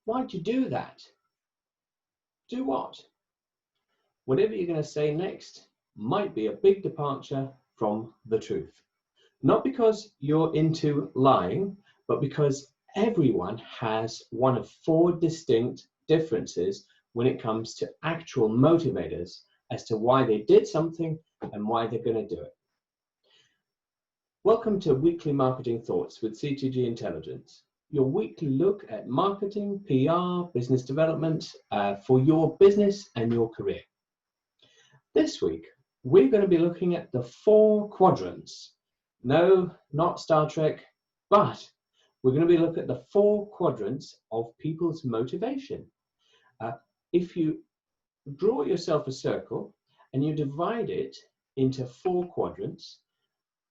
Why'd you do that? Do what? Whatever you're going to say next might be a big departure from the truth. Not because you're into lying, but because everyone has one of 4 distinct differences when it comes to actual motivators as to why they did something and why they're going to do it. Welcome to Weekly Marketing Thoughts with CTG Intelligence, your weekly look at marketing, PR, business development for your business and your career. This week, we're going to be looking at the 4 quadrants. No, not Star Trek, but we're going to be looking at the 4 quadrants of people's motivation. If you draw yourself a circle and you divide it into 4 quadrants,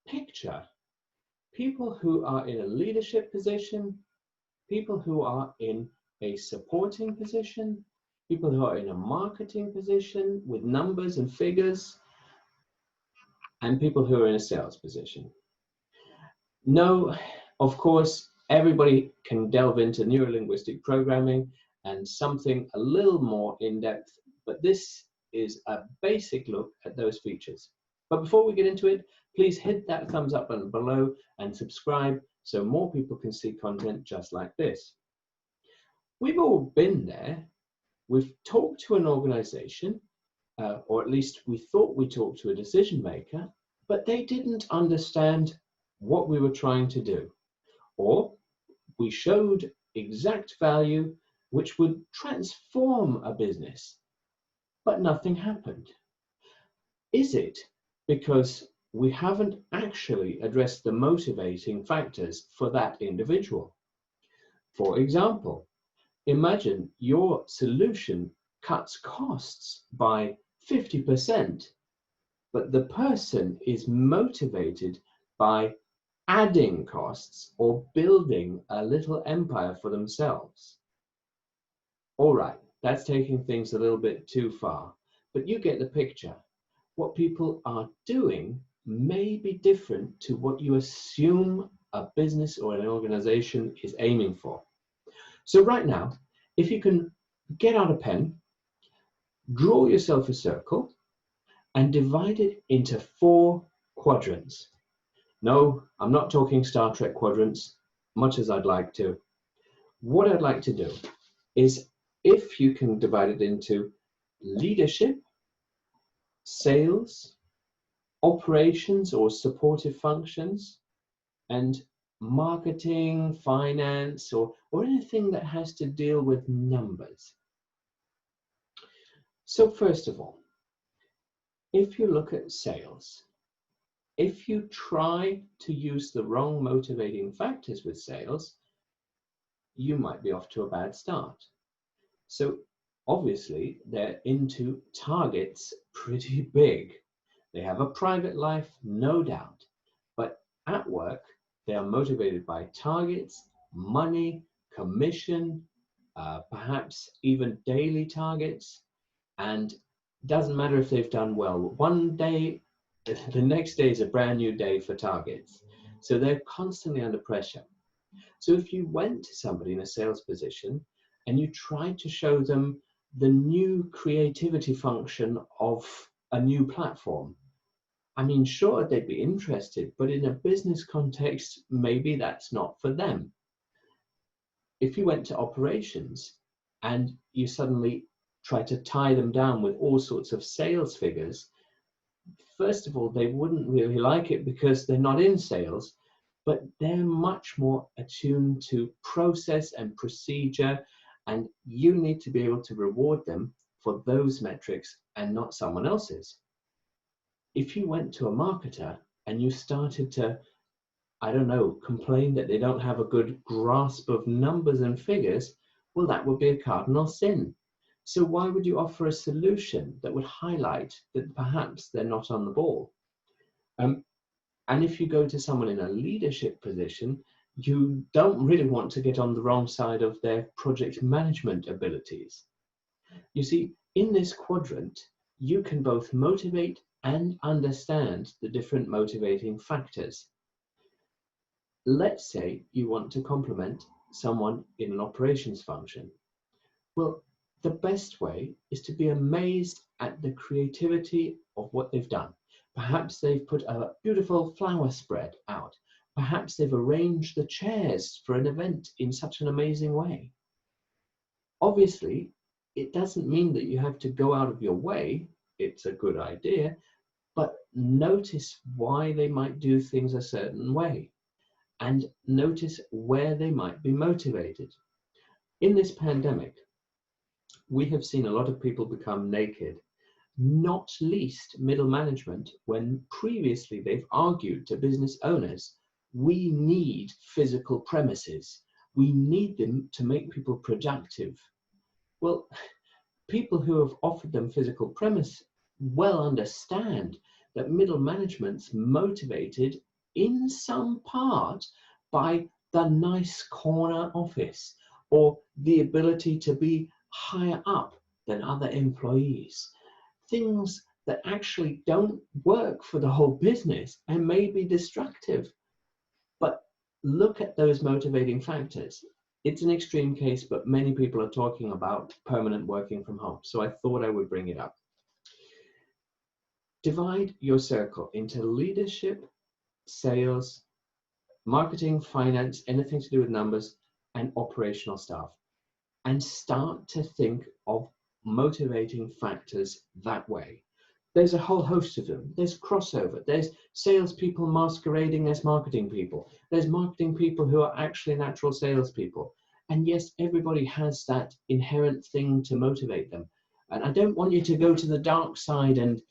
picture people who are in a leadership position, people who are in a supporting position, people who are in a marketing position with numbers and figures, and people who are in a sales position. No, of course, everybody can delve into neurolinguistic programming and something a little more in-depth, but this is a basic look at those features. But before we get into it, please hit that thumbs up button below and subscribe so more people can see content just like this. We've all been there. We've talked to an organization, or at least we thought we talked to a decision maker, but they didn't understand what we were trying to do. Or we showed exact value which would transform a business, but nothing happened. Is it because we haven't actually addressed the motivating factors for that individual? For example, imagine your solution cuts costs by 50%, but the person is motivated by adding costs or building a little empire for themselves. All right, that's taking things a little bit too far, but you get the picture. What people are doing may be different to what you assume a business or an organization is aiming for. So right now, if you can get out a pen, draw yourself a circle and divide it into 4 quadrants. No, I'm not talking Star Trek quadrants, much as I'd like to. What I'd like to do is, if you can divide it into leadership, sales, operations or supportive functions, and marketing, finance, or anything that has to deal with numbers. So first of all, if you look at sales, if you try to use the wrong motivating factors with sales, you might be off to a bad start. So obviously they're into targets pretty big. They have a private life, no doubt, but at work, they are motivated by targets, money, commission, perhaps even daily targets, and doesn't matter if they've done well. One day, the next day is a brand new day for targets. So they're constantly under pressure. So if you went to somebody in a sales position and you tried to show them the new creativity function of a new platform, I mean, sure, they'd be interested, but in a business context, maybe that's not for them. If you went to operations and you suddenly try to tie them down with all sorts of sales figures, first of all, they wouldn't really like it because they're not in sales, but they're much more attuned to process and procedure, and you need to be able to reward them for those metrics and not someone else's. If you went to a marketer and you started to, I don't know, complain that they don't have a good grasp of numbers and figures, well, that would be a cardinal sin. So why would you offer a solution that would highlight that perhaps they're not on the ball? And if you go to someone in a leadership position, you don't really want to get on the wrong side of their project management abilities. You see, in this quadrant, you can both motivate and understand the different motivating factors. Let's say you want to compliment someone in an operations function. Well, the best way is to be amazed at the creativity of what they've done. Perhaps they've put a beautiful flower spread out. Perhaps they've arranged the chairs for an event in such an amazing way. Obviously, it doesn't mean that you have to go out of your way. It's a good idea, but notice why they might do things a certain way and notice where they might be motivated. In this pandemic, we have seen a lot of people become naked, not least middle management, when previously they've argued to business owners, we need physical premises. We need them to make people productive. Well, people who have offered them physical premise well understand that middle management's motivated in some part by the nice corner office or the ability to be higher up than other employees. Things that actually don't work for the whole business and may be destructive. But look at those motivating factors. It's an extreme case, but many people are talking about permanent working from home. So I thought I would bring it up. Divide your circle into leadership, sales, marketing, finance, anything to do with numbers, and operational staff. And start to think of motivating factors that way. There's a whole host of them. There's crossover. There's salespeople masquerading as marketing people. There's marketing people who are actually natural salespeople. And yes, everybody has that inherent thing to motivate them. And I don't want you to go to the dark side and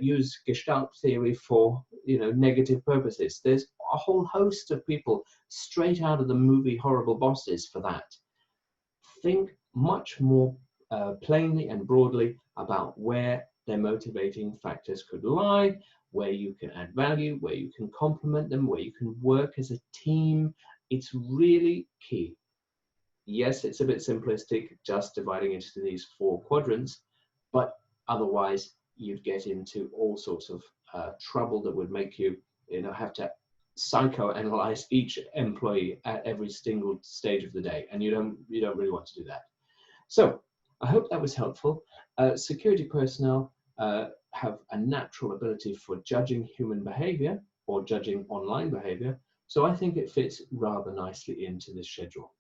use Gestalt theory for negative purposes. There's a whole host of people straight out of the movie Horrible Bosses for that. Think much more plainly and broadly about where their motivating factors could lie, where you can add value, where you can complement them, where you can work as a team. It's really key. Yes, it's a bit simplistic, just dividing into these 4 quadrants, but otherwise you'd get into all sorts of trouble that would make you, have to psychoanalyze each employee at every single stage of the day, and you don't really want to do that. So I hope that was helpful. Security personnel have a natural ability for judging human behavior or judging online behavior, so I think it fits rather nicely into this schedule.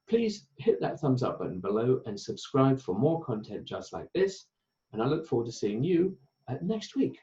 Please hit that thumbs up button below and subscribe for more content just like this, and I look forward to seeing you next week.